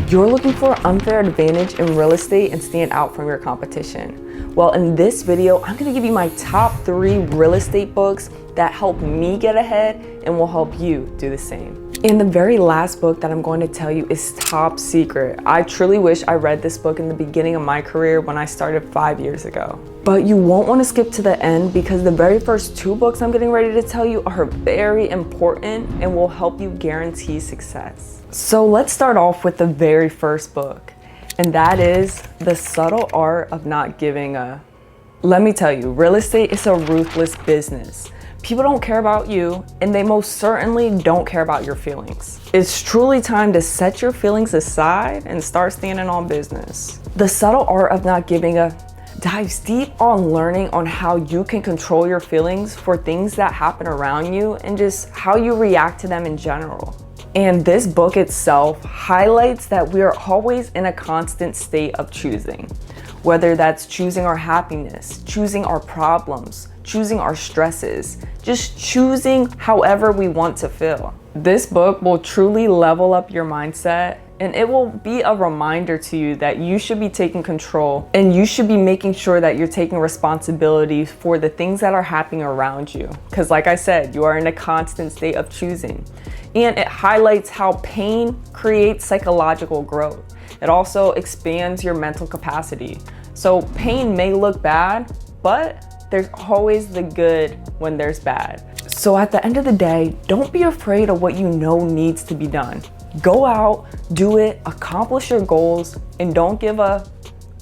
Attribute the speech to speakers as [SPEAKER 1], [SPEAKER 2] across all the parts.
[SPEAKER 1] You're looking for an unfair advantage in real estate and stand out from your competition. Well, in this video, I'm gonna give you my top 3 real estate books that help me get ahead and will help you do the same. And the very last book that I'm going to tell you is top secret. I truly wish I read this book in the beginning of my career when I started 5 years ago. But you won't want to skip to the end because the very first 2 books I'm getting ready to tell you are very important and will help you guarantee success. So let's start off with the very first book, and that is The Subtle Art of Not Giving a... Let me tell you, real estate is a ruthless business. People don't care about you, and they most certainly don't care about your feelings. It's truly time to set your feelings aside and start standing on business. The Subtle Art of Not Giving a dives deep on learning on how you can control your feelings for things that happen around you and just how you react to them in general. And this book itself highlights that we are always in a constant state of choosing. Whether that's choosing our happiness, choosing our problems, choosing our stresses, just choosing however we want to feel. This book will truly level up your mindset, and it will be a reminder to you that you should be taking control and you should be making sure that you're taking responsibility for the things that are happening around you. Because like I said, you are in a constant state of choosing. And it highlights how pain creates psychological growth. It also expands your mental capacity. So pain may look bad, but there's always the good when there's bad. So at the end of the day, don't be afraid of what you know needs to be done. Go out, do it, accomplish your goals, and don't give a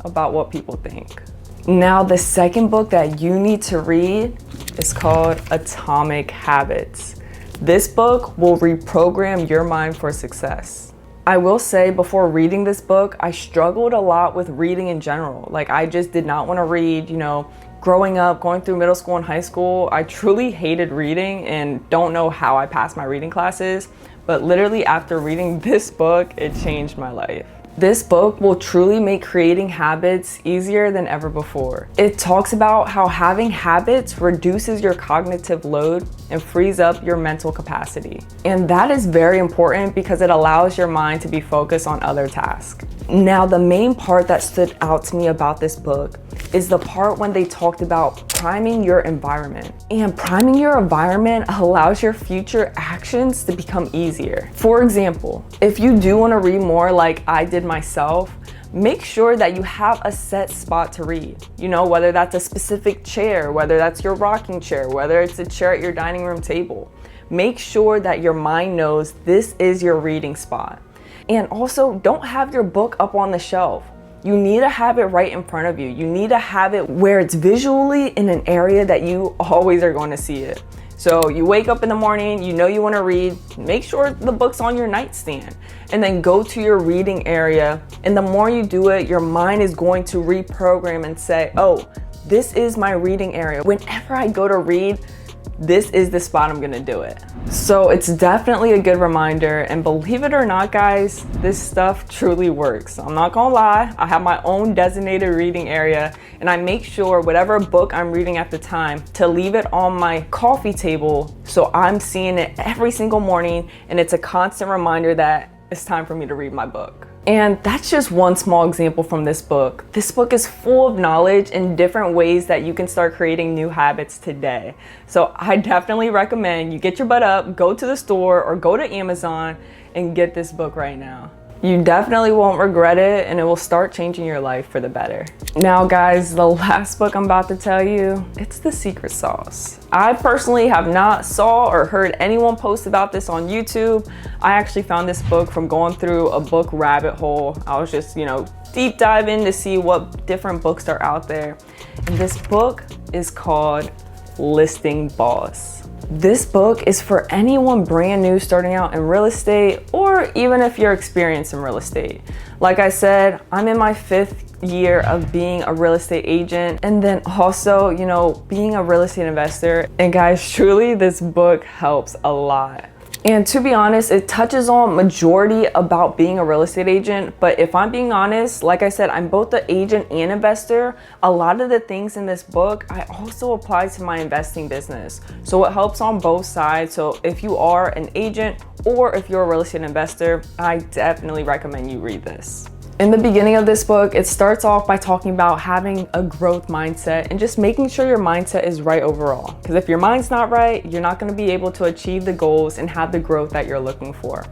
[SPEAKER 1] about what people think. Now, the second book that you need to read is called Atomic Habits. This book will reprogram your mind for success. I will say, before reading this book, I struggled a lot with reading in general. Like, I just did not want to read, growing up, going through middle school and high school, I truly hated reading and don't know how I passed my reading classes. But literally after reading this book, it changed my life. This book will truly make creating habits easier than ever before. It talks about how having habits reduces your cognitive load and frees up your mental capacity. And that is very important because it allows your mind to be focused on other tasks. Now, the main part that stood out to me about this book is the part when they talked about priming your environment. And priming your environment allows your future actions to become easier. For example, if you do want to read more like I did myself, make sure that you have a set spot to read. Whether that's a specific chair, whether that's your rocking chair, whether it's a chair at your dining room table. Make sure that your mind knows this is your reading spot. And also, don't have your book up on the shelf. You need to have it right in front of you. You need to have it where it's visually in an area that you always are going to see it. So you wake up in the morning, you want to read, make sure the book's on your nightstand, and then go to your reading area. And the more you do it, your mind is going to reprogram and say, oh, this is my reading area. Whenever I go to read, this is the spot I'm gonna do it. So it's definitely a good reminder, and believe it or not, guys, this stuff truly works. I'm not gonna lie, I have my own designated reading area, and I make sure whatever book I'm reading at the time to leave it on my coffee table so I'm seeing it every single morning, and it's a constant reminder that it's time for me to read my book. And that's just one small example from this book. This book is full of knowledge in different ways that you can start creating new habits today. So I definitely recommend you get your butt up, go to the store or go to Amazon and get this book right now. You definitely won't regret it, and it will start changing your life for the better. Now guys, the last book I'm about to tell you, it's The Secret Sauce. I personally have not saw or heard anyone post about this on YouTube. I actually found this book from going through a book rabbit hole. I was just, deep diving to see what different books are out there. And this book is called Listing Boss. This book is for anyone brand new starting out in real estate, or even if you're experienced in real estate. Like I said, I'm in my 5th year of being a real estate agent, and then also, being a real estate investor. And guys, truly this book helps a lot. And to be honest, it touches on majority about being a real estate agent. But if I'm being honest, like I said, I'm both the agent and investor. A lot of the things in this book, I also apply to my investing business. So it helps on both sides. So if you are an agent or if you're a real estate investor, I definitely recommend you read this. In the beginning of this book, it starts off by talking about having a growth mindset and just making sure your mindset is right overall. Because if your mind's not right, you're not going to be able to achieve the goals and have the growth that you're looking for.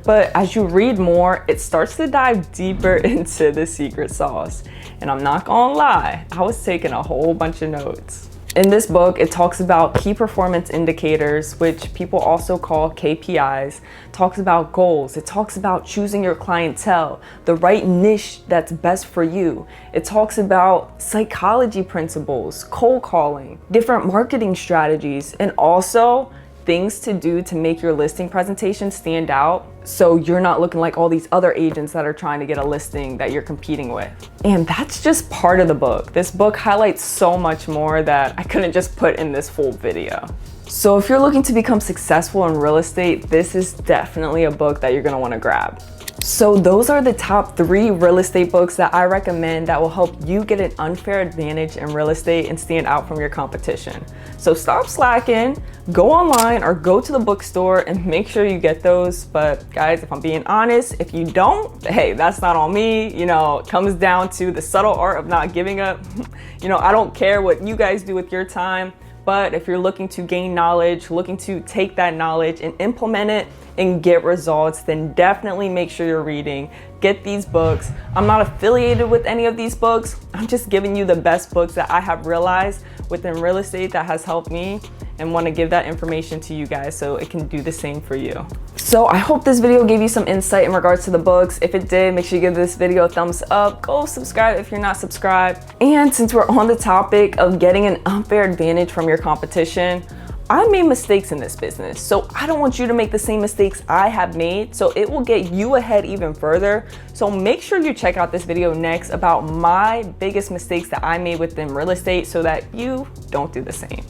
[SPEAKER 1] But as you read more, it starts to dive deeper into the secret sauce. And I'm not gonna lie, I was taking a whole bunch of notes. In this book, it talks about key performance indicators, which people also call KPIs, talks about goals, it talks about choosing your clientele, the right niche that's best for you. It talks about psychology principles, cold calling, different marketing strategies, and also things to do to make your listing presentation stand out so you're not looking like all these other agents that are trying to get a listing that you're competing with. And that's just part of the book. This book highlights so much more that I couldn't just put in this full video. So if you're looking to become successful in real estate, this is definitely a book that you're gonna wanna grab. So those are the top 3 real estate books that I recommend that will help you get an unfair advantage in real estate and stand out from your competition. So stop slacking, go online or go to the bookstore and make sure you get those. But guys, if I'm being honest, if you don't, hey, that's not on me. You know, it comes down to the subtle art of not giving up. You know, I don't care what you guys do with your time. But if you're looking to gain knowledge, looking to take that knowledge and implement it and get results, then definitely make sure you're reading. Get these books. I'm not affiliated with any of these books. I'm just giving you the best books that I have realized within real estate that has helped me, and want to give that information to you guys so it can do the same for you. So I hope this video gave you some insight in regards to the books. If it did, make sure you give this video a thumbs up. Go subscribe if you're not subscribed. And since we're on the topic of getting an unfair advantage from your competition, I made mistakes in this business, so I don't want you to make the same mistakes I have made, so it will get you ahead even further. So make sure you check out this video next about my biggest mistakes that I made within real estate so that you don't do the same.